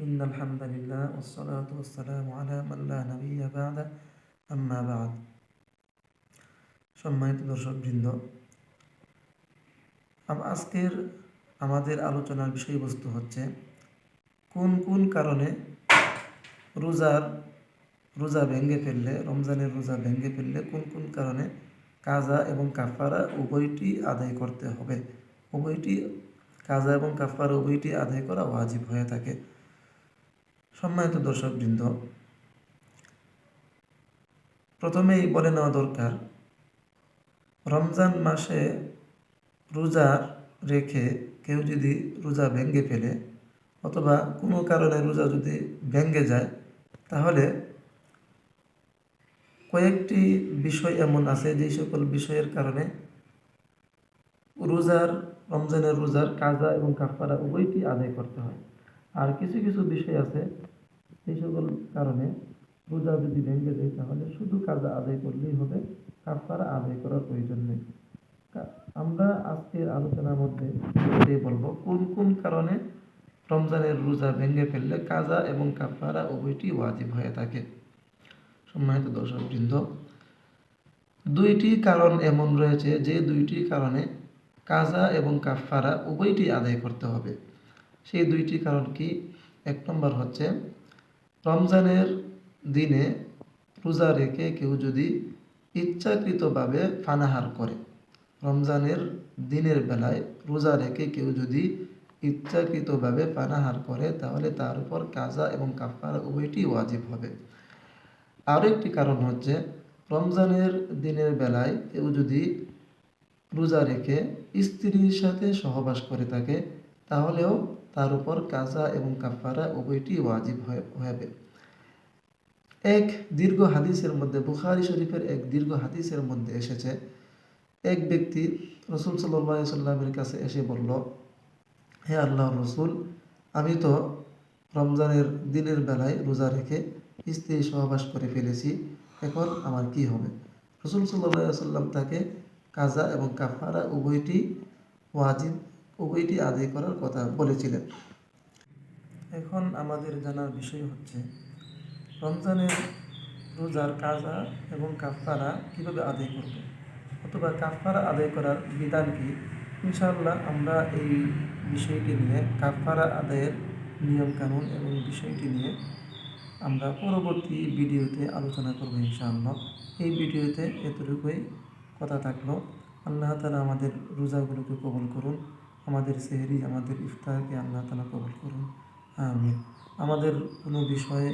ইন্নাল হামদালিল্লাহ ওয়াসসালাতু ওয়াসসালামু আলা মান লা নাবিয়্যা বা'দা আম্মা বা'দ। সম্মানিত দর্শকবৃন্দ, আজকের আমাদের আলোচনার বিষয়বস্তু হচ্ছে কোন কোন কারণে রোজা ভেঙে ফেললে, রমজানের রোজা ভেঙে ফেললে কোন কোন কারণে কাজা এবং কাফারা উভয়টি আদায় করতে হবে। কাজা এবং কাফারা উভয়টি আদায় করা ওয়াজিব হয়ে থাকে। সম্মানিত দর্শকবৃন্দ, প্রথমেই বলে নেওয়া দরকার, রমজান মাসে রোজা রেখে কেউ যদি রোজা ভেঙে ফেলে অথবা কোনো কারণে রোজা যদি ভেঙে যায়, তাহলে কয়েকটি বিষয় এমন আছে যে সকল বিষয়ের কারণে রমজানের রোজার কাজা এবং কাফারা উভয়টি আদায় করতে হয়। আর কিছু কিছু বিষয় আছে এই সকল কারণে রোজা যদি ভেঙে যায় তাহলে শুধু কাজা আদায় করলেই হবে, কাফারা আদায় করার প্রয়োজন নেই। আমরা আজকের আলোচনার মধ্যে বলবো কোন কোন কারণে রমজানের রোজা ভেঙে ফেললে কাজা এবং কাফারা উভয়টি ওয়াজিব হয়ে থাকে। সম্মানিত দর্শকবৃন্দ, দুইটি কারণ এমন রয়েছে যে দুইটি কারণে কাজা এবং কাফারা উভয়টি আদায় করতে হবে। সেই দুইটি কারণ কি? এক নম্বর হচ্ছে, রমজানের দিনে রোজা রেখে কেউ যদি ইচ্ছাকৃতভাবে পানাহার করে, রমজানের দিনের বেলায় রোজা রেখে কেউ যদি ইচ্ছাকৃতভাবে পানাহার করে, তাহলে তার উপর কাজা এবং কাফারা উভয়টি ওয়াজিব হবে। আরও একটি কারণ হচ্ছে, রমজানের দিনের বেলায় কেউ যদি রোজা রেখে স্ত্রীর সাথে সহবাস করে থাকে, তাহলেও তার উপর কাজা এবং কাফারা উভয়টি ওয়াজিব হবে। এক দীর্ঘ হাদিসের মধ্যে, বুখারী শরীফের এক দীর্ঘ হাদিসের মধ্যে এসেছে, এক ব্যক্তি রাসূল সাল্লাল্লাহু আলাইহি সাল্লামের কাছে এসে বলল, হে আল্লাহর রাসূল, আমি তো রমজানের দিনের বেলায় রোজা রেখে স্ত্রী সহবাস করে ফেলেছি, এখন আমার কি হবে? রাসূল সাল্লাল্লাহু আলাইহি সাল্লাম তাকে কাজা এবং কাফারা উভয়টি ওয়াজিব, উভয়টি আদায় করার কথা বলেছিলেন। এখন আমাদের জানার বিষয় হচ্ছে, রমজানের রোজার কাজা এবং কাফারা কীভাবে আদায় করব, অথবা কাফারা আদায় করার বিধান কি। ইনশাআল্লাহ আমরা এই বিষয়টি নিয়ে, কাফারা আদায়ের নিয়মকানুন এবং বিষয়টি নিয়ে আমরা পরবর্তী ভিডিওতে আলোচনা করব ইনশাআল্লাহ। এই ভিডিওতে এতটুকুই কথা থাকলো। আল্লাহ তাআলা আমাদের রোজাগুলোকে কবুল করুন, আমাদের সেহরি, আমাদের ইফতারকে আল্লাহ তাআলা কবুল করুন, আমিন। আমাদের কোনো বিষয়ে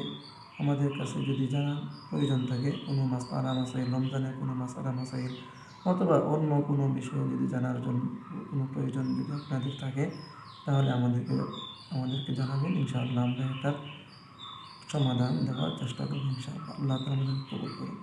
আমাদের কাছে যদি জানার প্রয়োজন থাকে, কোনো মাসআলা মাসাইল, রমজানের কোনো মাসআলা মাসাইল অথবা অন্য কোনো বিষয়ে যদি জানার জন্য কোনো প্রয়োজন যদি আপনাদের থাকে, তাহলে আমাদেরকে জানাবেন। ইনশাআল্লাহ আমরা এটার সমাধান দেওয়ার চেষ্টা করব ইনশাআল্লাহ। আল্লাহ তাআলা আমাদের কবুল করুন।